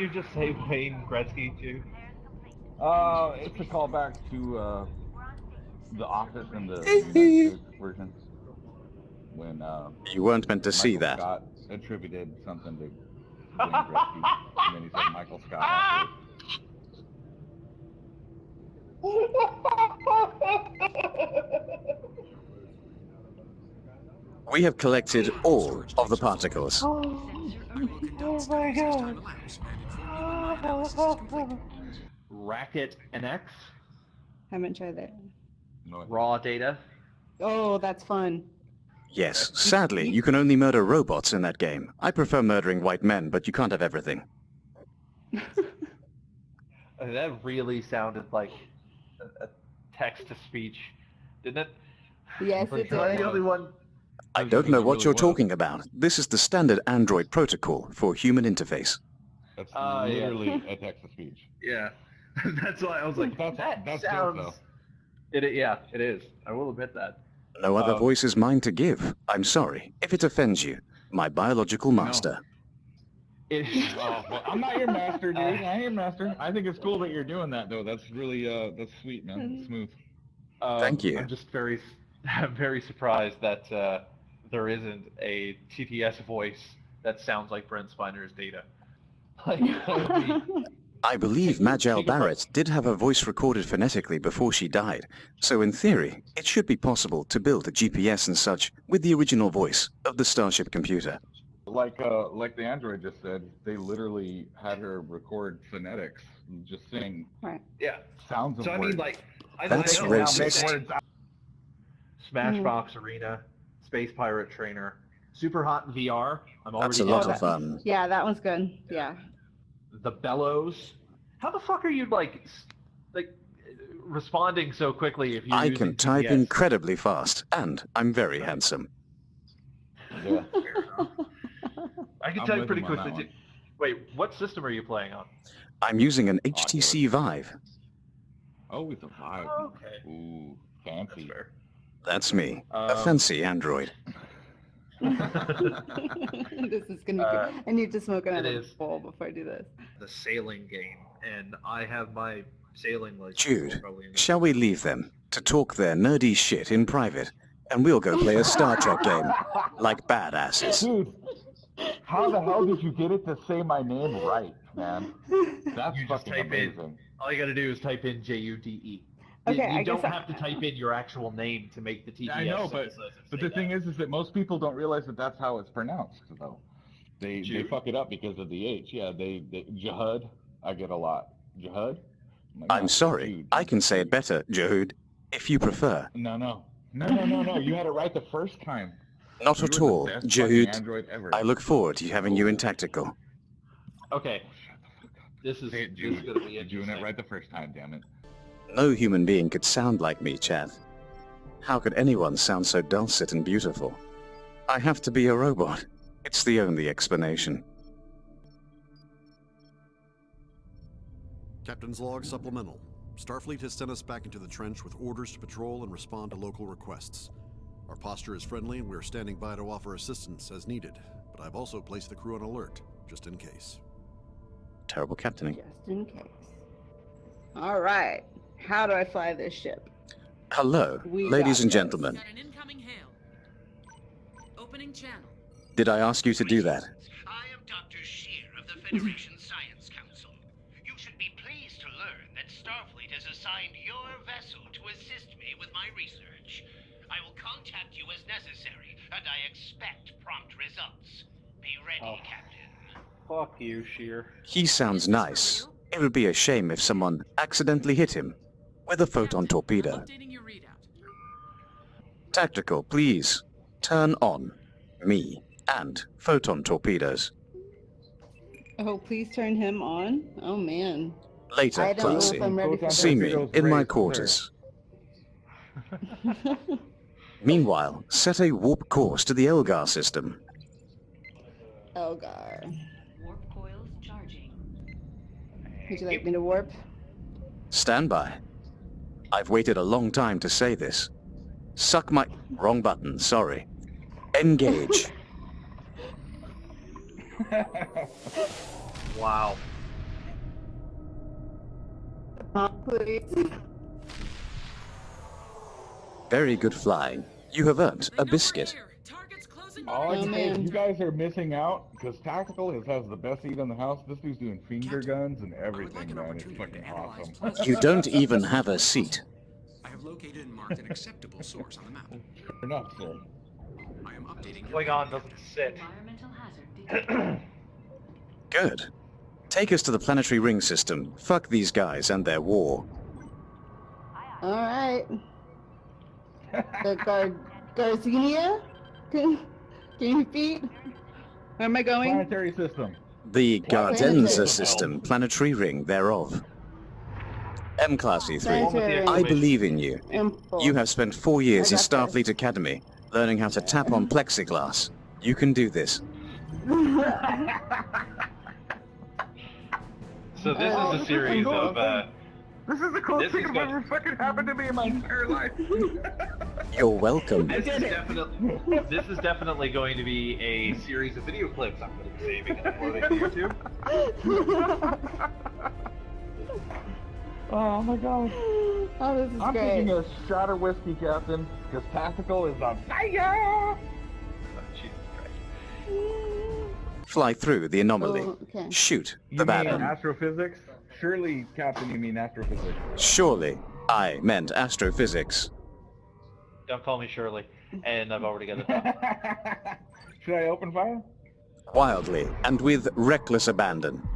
you just say Wayne Gretzky too? It's a callback to The Office in the United States version. When You weren't meant to see Michael that. Scott attributed something to Wayne Gretzky, and then he said Michael Scott afterwards. We have collected all of the particles. Oh my god. Racket NX, Haven't tried that. No, raw data. Oh, that's fun. Yes, sadly, you can only murder robots in that game. I prefer murdering white men, but you can't have everything. That really sounded like a text-to-speech, didn't it? Yes, Like, it am I did. the only one? I don't know what you're talking about. This is the standard Android protocol for human interface. that's Yeah. literally a text-to-speech. Yeah, that's why I was like, That's that dope, sounds. though. Yeah, it is. I will admit that. No other voice is mine to give. I'm sorry if it offends you. My biological master. It, Oh, well, I'm not your master, dude. I ain't your master. I think it's cool that you're doing that, though. That's really, that's sweet, man. Smooth. Thank you. I'm just very surprised that there isn't a TTS voice that sounds like Brent Spiner's data. Like, that would be, I believe Majel Barrett did have her voice recorded phonetically before she died, so in theory, it should be possible to build a GPS and such with the original voice of the Starship computer. Like the android just said, they literally had her record phonetics, just saying Right. yeah. sounds of So I words. mean, like, That's I know racist. how big Smashbox Arena, Space Pirate Trainer, Super Hot in VR. I'm already That's a lot in of that. fun. Yeah, that one's good. Yeah. The Bellows. How the fuck are you like responding so quickly if you're I using can type GPS? incredibly fast, and I'm very handsome. Yeah. I can I'm type with pretty him on that quickly. one. Wait, what system are you playing on? I'm using an HTC Vive. Oh, it's a vibe. Okay. Ooh, That's fancy. fair. That's me, a fancy android. This is gonna be good. I need to smoke another is. bowl before I do this. The sailing game, and I have my sailing license. Jude, probably in shall we leave them to talk their nerdy shit in private, and we'll go play a Star Trek game, like badasses? Dude, how the hell did you get it to say my name right, man? That's You just fucking type in- amazing. All you gotta do is type in JUDE. Okay, you I don't guess have to type in your actual name to make the TTS. I know, but synthesizer But say the thing is that most people don't realize that that's how it's pronounced, though. They Jude? fuck it up because of the H. Yeah, they Jahud, I get a lot. Jahud? I'm sorry, I can say it better, Jude, if you prefer. No. You had it right the first time. Not You at were the all, best fucking Jude. Android ever. I look forward to having you in tactical. Okay, this is Say it, this is Jude. gonna be You're doing interesting. it right the first time, damn it. No human being could sound like me, Chad. How could anyone sound so dulcet and beautiful? I have to be a robot. It's the only explanation. Captain's log supplemental. Starfleet has sent us back into the trench with orders to patrol and respond to local requests. Our posture is friendly and we are standing by to offer assistance as needed, but I've also placed the crew on alert, just in case. Terrible captaining. Just in case. All right. How do I fly this ship? Hello, We ladies got and this. gentlemen. Got an incoming hail. Opening channel. Did I ask you to do that? I am Dr. Shear of the Federation Science Council. You should be pleased to learn that Starfleet has assigned your vessel to assist me with my research. I will contact you as necessary, and I expect prompt results. Be ready, Captain. Fuck you, Sheer. He sounds nice. It would be a shame if someone accidentally hit him with a photon torpedo. Updating your readout. Tactical, please. Turn on me and photon torpedoes. Oh, please turn him on. Oh man. Later, I don't know Clancy. if I'm ready for See me Torpedoes in my raised, quarters. Meanwhile, set a warp course to the Elgar system. Elgar. Warp coils charging. Would you like me to warp? Stand by. I've waited a long time to say this. Suck my... Wrong button, sorry. Engage. Wow. Please. Very good flying. You have earned a biscuit. Target's closing. All I Oh, can say is man. you guys are missing out because Tactical has the best seat in the house. This dude's doing finger guns and everything, man. It's fucking awesome. You don't even have a seat. I have located and marked an acceptable source on the map. Sure enough, sir. I am updating your Klingon doesn't sit. Environmental hazard detected. Good. Take us to the planetary ring system. Fuck these guys and their war. Alright. The Garcinia? Can you repeat? Where am I going? Planetary system. The Planetary. Gardenza system, planetary ring thereof. M-Class E3, Planetary. I believe in you. Impulse. You have spent 4 years in I got this. Starfleet Academy, learning how to tap on plexiglass. You can do this. So this is a series of This is the coolest This thing is that good. ever fucking happened to me in my entire life. You're welcome. this is definitely going to be a series of video clips I'm going to be saving and uploading to YouTube. Oh my god. Oh, this is I'm great. taking a shot of whiskey, Captain, because Tactical is on fire! Oh, Jesus Christ. Fly through the anomaly. Oh, okay. Shoot You the mean Baron. astrophysics? Surely, Captain, you mean astrophysics. Surely, I meant astrophysics. Don't call me Shirley. And I've already got it done. Should I open fire? Wildly and with reckless abandon.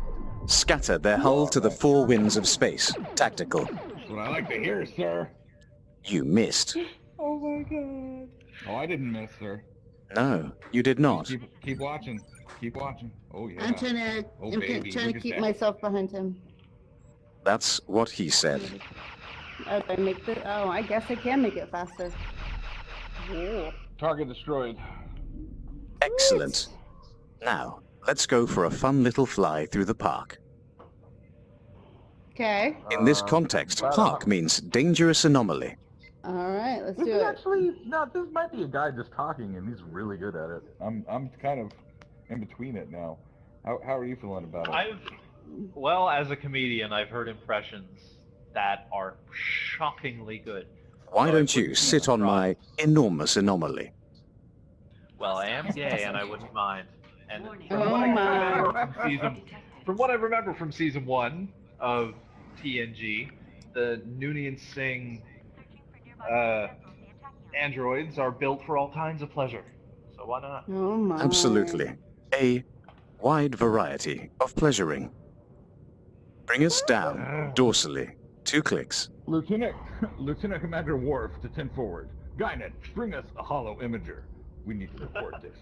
Scatter their hull to the four winds of space. Tactical. That's what I like to hear, sir. You missed. Oh my god. Oh, I didn't miss, sir. No, you did not. Keep watching. Keep watching. Oh yeah. I'm trying to, Oh, I'm baby, trying look to at keep that. myself behind him. That's what he said. Oh, do I make this? Oh, I guess I can make it faster. Yeah. Target destroyed. Excellent. Now, let's go for a fun little fly through the park. Okay. In this context, park means dangerous anomaly. All right, let's This do is it. actually no. This might be a guy just talking, and he's really good at it. I'm kind of in between it now. How are you feeling about it? Well, as a comedian, I've heard impressions that are shockingly good. Why don't you sit on my enormous anomaly? Well, I am gay, and I wouldn't mind. And Oh from what I remember from season 1 of TNG, the Noonien Singh androids are built for all kinds of pleasure. So why not? Oh my. Absolutely. A wide variety of pleasuring. Bring us down, dorsally. 2 clicks. Lieutenant Commander Worf to 10 forward. Gynet, bring us a hollow imager. We need to report this.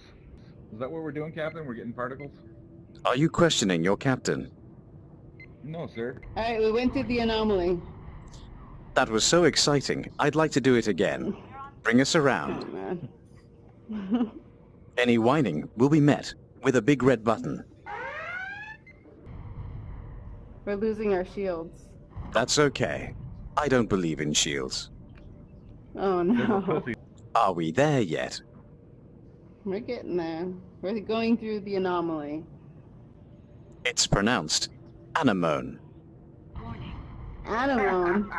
Is that what we're doing, Captain? We're getting particles? Are you questioning your captain? No, sir. All right, we went through the anomaly. That was so exciting, I'd like to do it again. Bring us Oh around. man. Any whining will be met with a big red button. We're losing our shields. That's okay. I don't believe in shields. Oh no. Are we there yet? We're getting there. We're going through the anomaly. It's pronounced anemone. Anemone.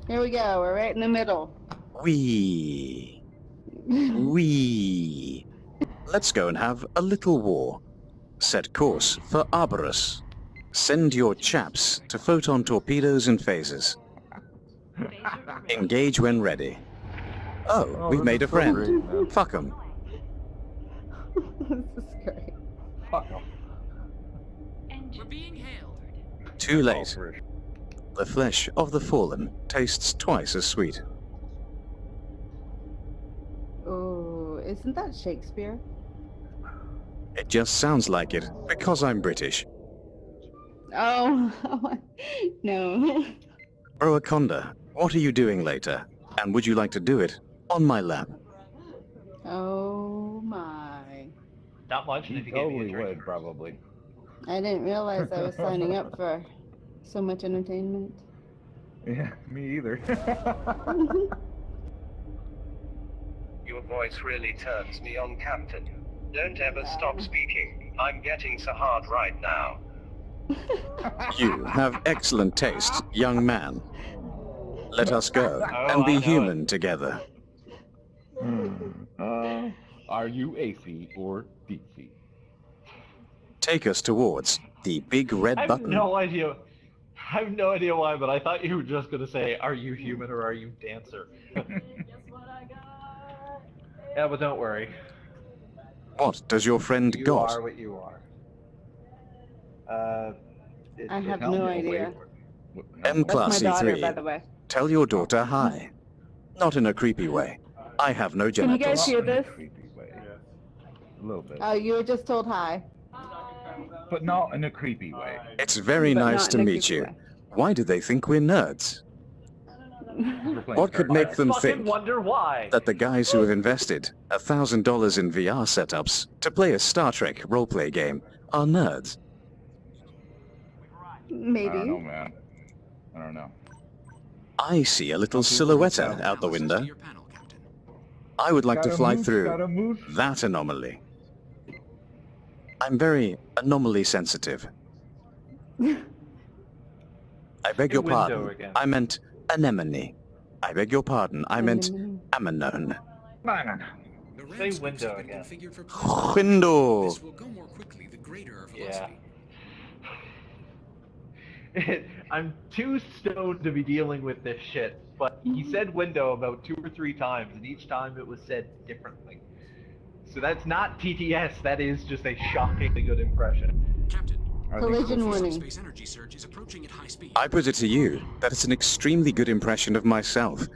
Here we go. We're right in the middle. Wee. Wee. Let's go and have a little war. Set course for Arborus. Send your chaps to photon torpedoes and phasers. Engage when ready. Oh, we've this made a is so friend. great, man. Fuck 'em. This is great. Fuck 'em. We're being hailed. Too late. Oh, for sure. The flesh of the fallen tastes twice as sweet. Oh, isn't that Shakespeare? It just sounds like it because I'm British. Oh, no. Broaconda, what are you doing later? And would you like to do it on my lap? Oh my. Not much, and He if you gave me a totally drink would, first. probably. I didn't realize I was signing up for so much entertainment. Yeah, me either. Your voice really turns me on, Captain. Don't ever stop speaking. I'm getting so hard right now. You have excellent taste, young man. Let us go and I be know human together. Are you AC or DC? Take us towards the big red I have button. no idea. I have no idea why, but I thought you were just gonna say, "Are you human or are you dancer?" Yeah, but don't worry. What does your friend You got? are what you are. I have Tell no me, idea. M That's my Classy daughter, 3. by the way. Tell your daughter hi. Not in a creepy way. I have no Can you guys genitals. hear Not in a this? creepy way. A little bit. Oh, you were just told hi. But not in a creepy way. It's very But nice not to in a meet creepy you. way. Why do they think we're nerds? We're playing What could Star make Trek. them fucking think wonder why. that the guys who have invested $1,000 in VR setups to play a Star Trek roleplay game are nerds? I Maybe. don't know, man. I don't know. I see a little Some people just silhouette have out the Analysis to window. your panel, Captain. I would like to Got a fly moose, through got a moose. that anomaly. I'm very anomaly sensitive. I beg your Window pardon. again. I meant anemone. I beg your pardon. I meant amanone. The Say ramp switch window has been again. configured for plasma. Window. This will go more quickly the greater our velocity. Yeah. I'm too stoned to be dealing with this shit, but he said window about 2 or 3 times, and each time it was said differently. So that's not TTS, that is just a shockingly good impression. Captain, Collision warning. space energy surge is approaching at high speed. I put it to you that it's an extremely good impression of myself.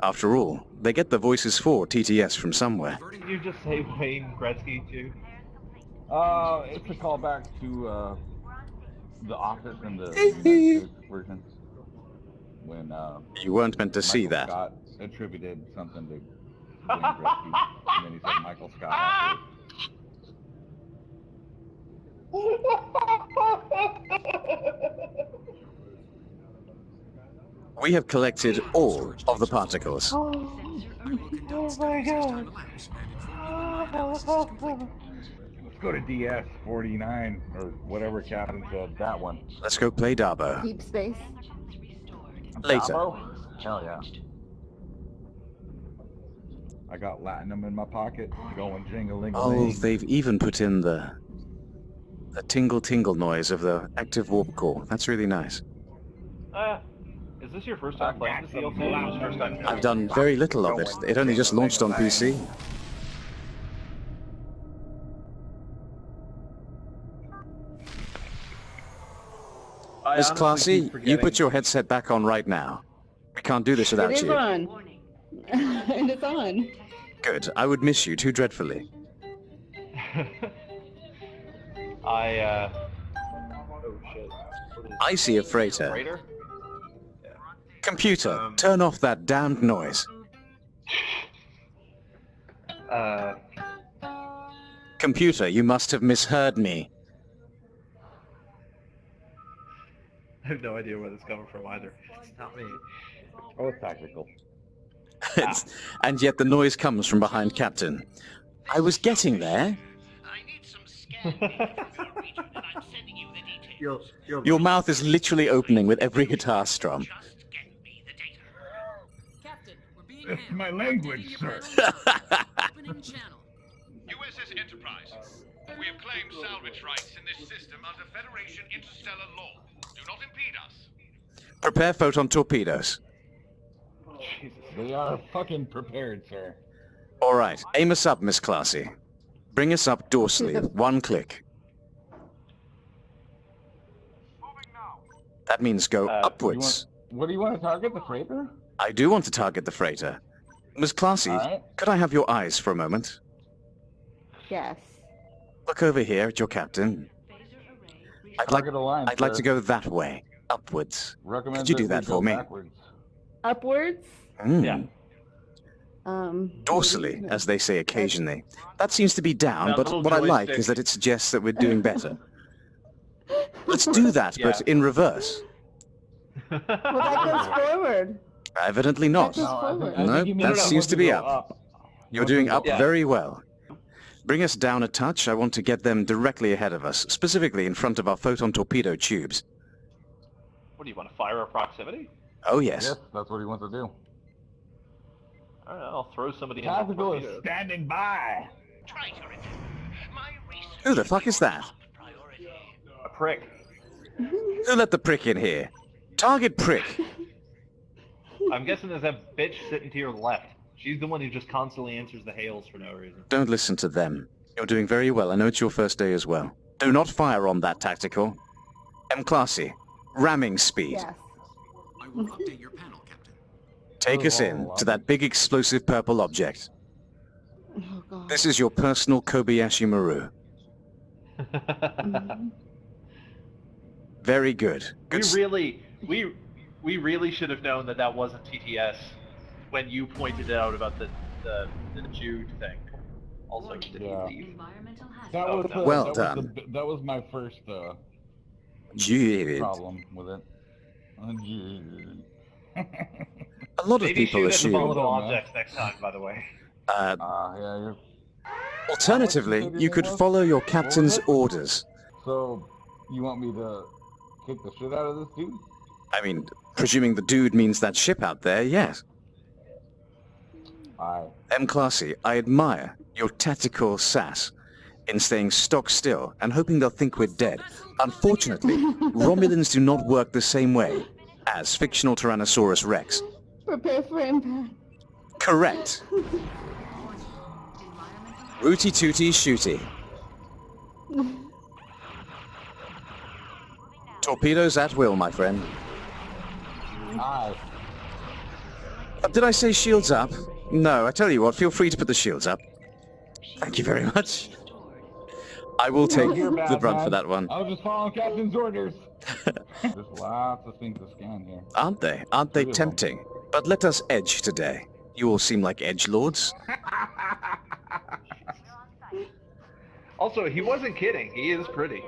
After all, they get the voices for TTS from somewhere. Did you just say Wayne Gretzky too? It's a callback to The Office and the United States version. When You weren't meant to see Michael that. Scott attributed something to Wayne Gretzky, and then he said Michael Scott after. We have collected all of the particles. I will conduct studies as time allows and inform you when my analysis is complete. Let's go to DS 49 or whatever Captain said. That one. Let's go play Darbo. Deep space. Later. Bravo? Hell yeah. I got Latinum in my pocket, going jingling. Oh, they've even put in the tingle noise of the active warp core. That's really nice. Is this your first time playing this DLC? Or is this your first time? I've done very little of it. It only just launched on PC. Miss Classy, you put your headset back on right now. We can't do this without It is you. on. And it's on. Good. I would miss you too dreadfully. Oh shit. I see a freighter. Freighter? Computer, turn off that damned noise. Computer, you must have misheard me. I have no idea where this is coming from either. It's not me. Oh, it's tactical. And yet the noise comes from behind Captain. I was getting there. I need some scan data from your region, and I'm sending you the details. Your mouth is literally opening with every guitar strum. Just get me the data. Captain, we're being It's hammered. my language, sir. Opening channel. USS Enterprise. We have claimed salvage rights in this system under Federation interstellar law. Do not impede us. Prepare photon torpedoes. They are fucking prepared, sir. All right, aim us up, Miss Classy. Bring us up dorsally with one click. That means go upwards. What do you want to target? The freighter? I do want to target the freighter. Miss Classy, Alright. could I have your eyes for a moment? Yes. Look over here at your captain. I'd like to go that way, upwards. Recommend Could you do we that go for me? backwards. Upwards. Mm. Yeah. Dorsally, as they say occasionally. That seems to be down, That but little what I like joystick. is that it suggests that we're doing better. Let's do that, but in reverse. Well, that goes forward. Evidently not. That goes forward. No, that seems to be up. You're doing up Yeah. very well. Bring us down a touch. I want to get them directly ahead of us, specifically in front of our photon torpedo tubes. What do you want to fire a proximity? Oh, yes. Yes, that's what he wants to do. Alright, I'll throw somebody in the Tactical is torpedo. standing by. Try to remember. My research Who the fuck is that? priority. A prick. Who let the prick in here? Target prick. I'm guessing there's that bitch sitting to your left. She's the one who just constantly answers the hails for no reason. Don't listen to them. You're doing very well. I know it's your first day as well. Do not fire on that tactical. M-Classy. Ramming speed. Yes. I will update your panel, Captain. Take us in to that big explosive purple object. Oh, God. This is your personal Kobayashi Maru. Mhm. Very good. Good. We really should have known that that wasn't TTS when you pointed out about the Jude thing. Also, did he leave? Environmental hazard. That was no. Well that done. Was that was my first Jude. problem with it. A lot of Maybe people shoot at the assume. volatile Man. objects next time, by the way. Uh, Yeah, you're... alternatively, you could follow your captain's orders. So, you want me to kick the shit out of this dude? I mean, presuming the dude means that ship out there, yes. Aye. M-Classy, I admire your tactical sass in staying stock still and hoping they'll think we're dead. Unfortunately, Romulans do not work the same way as fictional Tyrannosaurus Rex. Prepare for impact. Correct. Rooty tooty shooty. Torpedoes at will, my friend. Aye. Did I say shields up? No, I tell you what, feel free to put the shields up. Thank you very much. I will take You're bad, the brunt man. for that one. I was just following Captain's orders. There's lots of things to scan here. Aren't they? Aren't they Really? tempting? But let us edge today. You all seem like edgelords. Also, he wasn't kidding. He is pretty.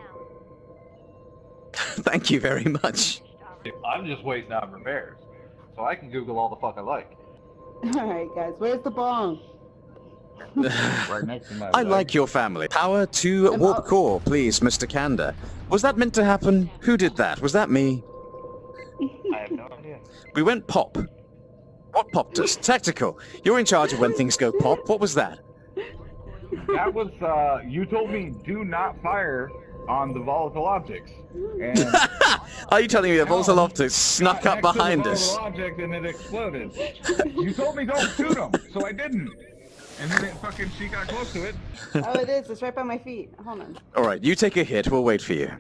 Thank you very much. I'm just waiting on repairs, so I can Google all the fuck I like. Alright, guys, where's the bong? Right next to my I leg. like your family. Power to warp core, please, Mr. Kanda. Was that meant to happen? Who did that? Was that me? I have no idea. We went pop. What popped us? Tactical. You're in charge of when things go pop. What was that? That was, you told me do not fire on the volatile objects. And Are you telling me the volatile optics snuck up next to the behind us? volatile object and it exploded. You told me don't shoot them, so I didn't. And then she got close to it. Oh, it is. It's right by my feet. Hold on. All right, you take a hit. We'll wait for you.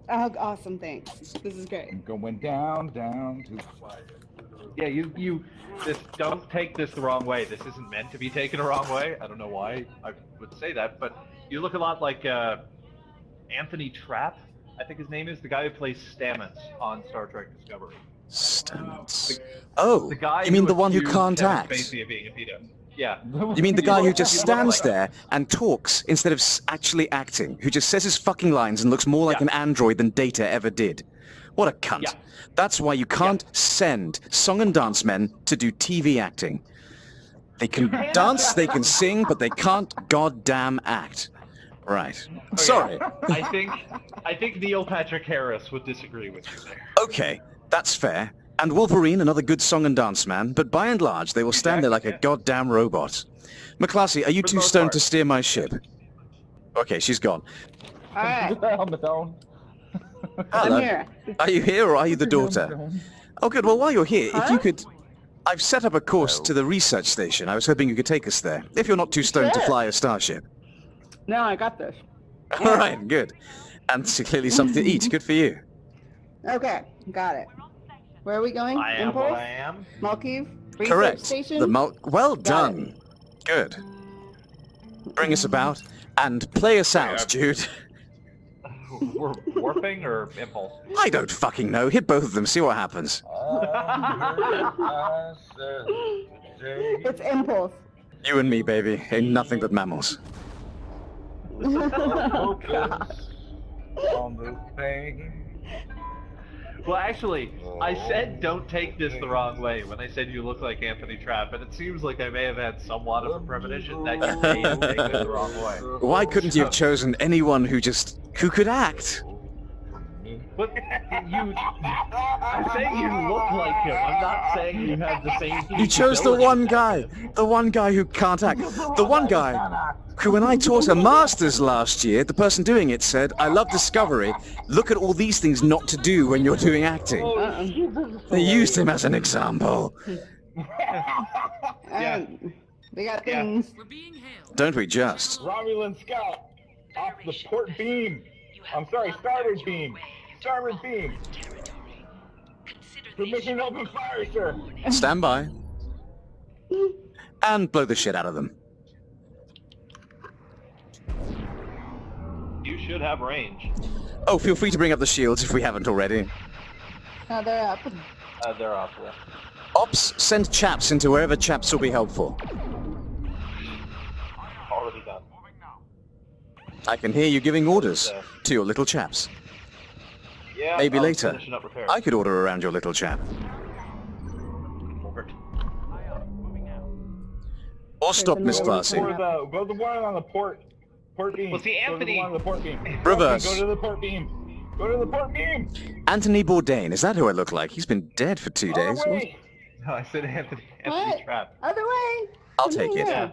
Oh, awesome. Thanks. This is great. I'm going down to... Yeah, you don't take this the wrong way. This isn't meant to be taken the wrong way. I don't know why I would say that, but you look a lot like Anthony Trapp, I think his name is, the guy who plays Stamets on Star Trek Discovery. Stamets. Oh, The guy you mean the one who accused can't Kevin act? Spacey of being a pedo. Yeah. You mean the guy who just stands there and talks instead of actually acting, who just says his fucking lines and looks more like an android than Data ever did? What a cunt. Yeah. That's why you can't send song and dance men to do TV acting. They can dance, they can sing, but they can't goddamn act. Right. Sorry. I think Neil Patrick Harris would disagree with you there. Okay, that's fair. And Wolverine, another good song and dance man, but by and large, they will stand there like a goddamn robot. McClassy, are you For the too most stoned part. to steer my ship? Okay, she's gone. Alright. on the phone. Hello. I'm here. Are you here or are you the daughter? Oh, good. Well, while you're here, if you could... I've set up a course to the research station. I was hoping you could take us there, if you're not too stoned to Sure. fly a starship. No, I got this. All right, good. And it's clearly something to eat. Good for you. Okay, got it. Where are we going? I am Impulse? what I am. Malkeith? Research Correct. Station? Well Got done. Good. Bring us about and play us out, Jude. We're warping or impulse? I don't fucking know. Hit both of them. See what happens. It's Impulse. You and me, baby. Ain't nothing but mammals. On this thing. Well, actually, I said don't take this the wrong way when I said you look like Anthony Trapp, and it seems like I may have had somewhat of a premonition that you may have taken it the wrong way. Why couldn't you have chosen anyone who could act? But I'm saying you look like him. I'm not saying you have the same. You chose the one guy who can't act. The one guy who, when I taught a master's last year, the person doing it said, "I love Discovery. Look at all these things not to do when you're doing acting." They used him as an example. Yeah. They got things. We're being hailed. Don't we just? Romulan scout, off the port beam. I'm sorry, starboard beam. Starboard beam. Permission to open fire, sir. Stand by. And blow the shit out of them. You should have range. Oh, feel free to bring up the shields if we haven't already. No, they're up. They're up. Yeah. Ops, send chaps into wherever chaps will be helpful. Already done. I can hear you giving orders to your little chaps. Yeah. Maybe I was later. finishing up repairs. I could order around your little chap. Or stop, Miss Classy. Go to the one on the port beam. Well, see, Anthony. Go to the one on the port beam. Reverse. Go to the port beam. Go to the port beam. Anthony Bourdain, is that who I look like? He's been dead for 2 days. Oh, wait. No, I said Anthony What? Trapp. Other way. I'll take it. Yeah.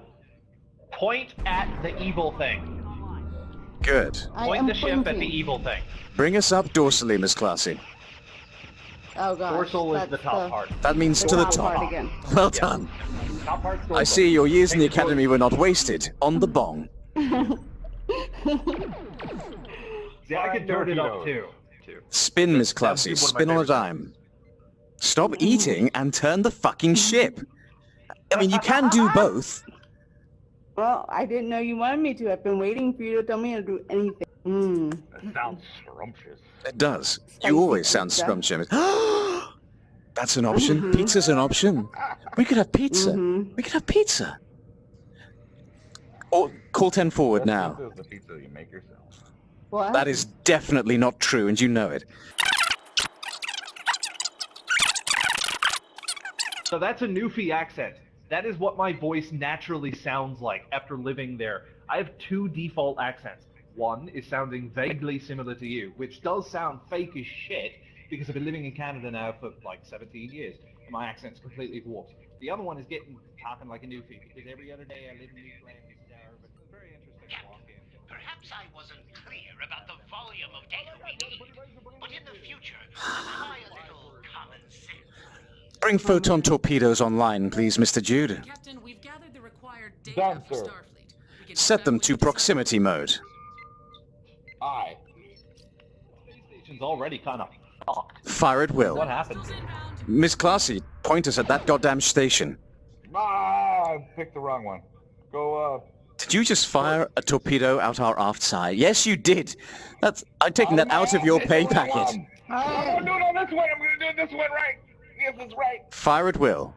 Point at the evil thing. Good. I Point am the ship at the pointing. evil thing. Bring us up dorsally, Miss Classy. Oh gosh. Dorsal is that's the top part. That means to the top top. part again. Well done. Top part's I dorsal. see your years in the Take the academy were not wasted. On the bong. See, I could turn it up too. Spin, Miss Classy. That's one of my Spin on a favorites. dime. Stop eating and turn the fucking ship. I mean, you can do both. Well, I didn't know you wanted me to. I've been waiting for you to tell me to do anything. That sounds scrumptious. It does. Spicy You always sound pizza. scrumptious. That's an option. Pizza's an option. We could have pizza. We could have pizza. Or call 10 forward now. This is the pizza you make yourself. What? That is definitely not true, and you know it. So that's a Newfie accent. That is what my voice naturally sounds like after living there. I have 2 default accents. One is sounding vaguely similar to you, which does sound fake as shit, because I've been living in Canada now for like 17 years, and my accent's completely warped. The other one is talking like a Newfie, because every other day I live in Newfoundland, but it's very interesting to walk in. Perhaps I wasn't clear about the volume of data we need, but in the future, apply a little common sense. Bring photon torpedoes online, please, Mr. Jude. Captain, we've gathered the required data Done, for sir. Starfleet. We can Set them to establish- proximity mode. Aye. Space station's already kind of fucked. Fire at will. What happened? Pistols inbound. Miss Classy, point us at that goddamn station. I picked the wrong one. Go, Did you just fire a torpedo out our aft side? Yes, you did. I'm taking that out of your pay packet. I'm gonna do it on this one. I'm gonna do it this one right. Yes, it's right. Fire at will.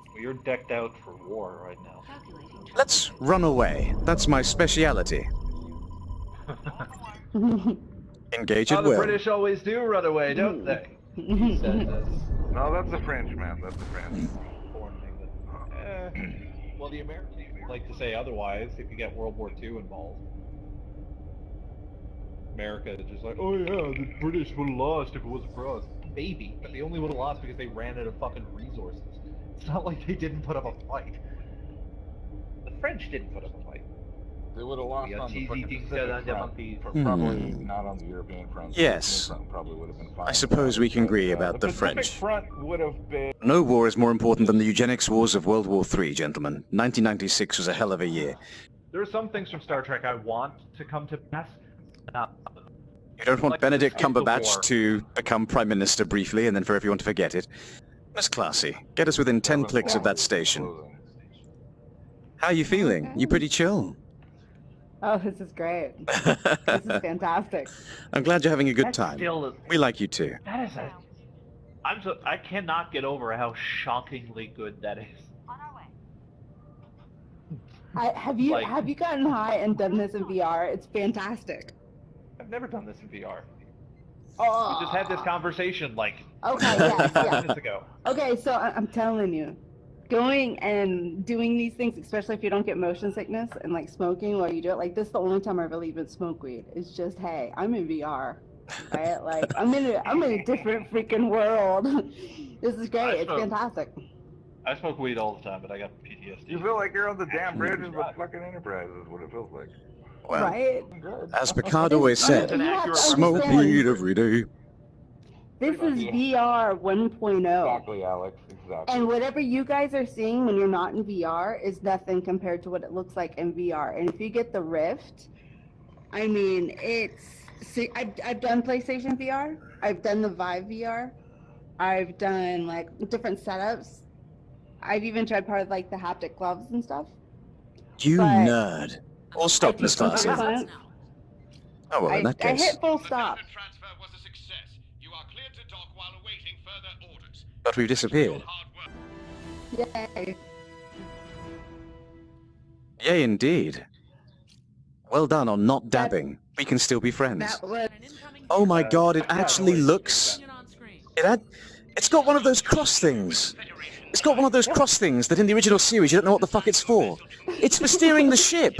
Well, you're decked out for war right now. Let's run away. That's my speciality. Engage How at the will. British always do run away, don't they? He said this. No, that's the French, man. That's the French. Born in England. Well, the Americans like to say otherwise if you get World War II involved. America is just like, oh yeah, the British would have lost if it wasn't for us. Maybe, but they only would have lost because they ran out of fucking resources. It's not like they didn't put up a fight. The French didn't put up a fight. They would have lost We got on the cheesy fucking things Pacific said on front. monkeys. Probably not on the European front. The Yes. European front probably would have been fine. I suppose we can agree about the Pacific French. front would have been. No war is more important than the eugenics wars of World War III, gentlemen. 1996 was a hell of a year. There are some things from Star Trek I want to come to pass. You don't want Like Benedict the war. Cumberbatch to become Prime Minister briefly and then for everyone to forget it. Miss Classy, get us within 10 clicks of that station. How are you feeling? You pretty chill? Oh, this is great. This is fantastic. I'm glad you're having a good That's time. still- We like you too. That is a... I cannot get over how shockingly good that is. Have you Like- gotten high and done this in VR? It's fantastic. I've never done this in VR. Oh. We just had this conversation like Okay, yes, yeah. minutes ago. Okay, so I'm telling you, going and doing these things, especially if you don't get motion sickness and like smoking while you do it, like this is the only time I really even smoke weed. It's just, hey, I'm in VR, right? Like I'm in a different freaking world. This is great. It's fantastic. I smoke weed all the time, but I got PTSD. You feel like you're on the damn bridge of the fucking Enterprise is what it feels like. Well, Right? as Picard always said, You have to smoke understand, weed every day. This is VR 1.0. Exactly, Alex. Exactly. And whatever you guys are seeing when you're not in VR is nothing compared to what it looks like in VR. And if you get the Rift, I mean, see, I've done PlayStation VR. I've done the Vive VR. I've done like different setups. I've even tried part of like the haptic gloves and stuff. You But nerd. Or stop this class. I, Oh well, in that I case. hit full stop. The transfer was a success. You are cleared to dock while awaiting further orders. But we've disappeared. Yay. Yay, indeed. Well done on not dabbing. We can still be friends. That was Oh my god, it actually looks... It's got one of those cross things. It's got one of those cross things that in the original series you don't know what the fuck it's for. It's for steering the ship.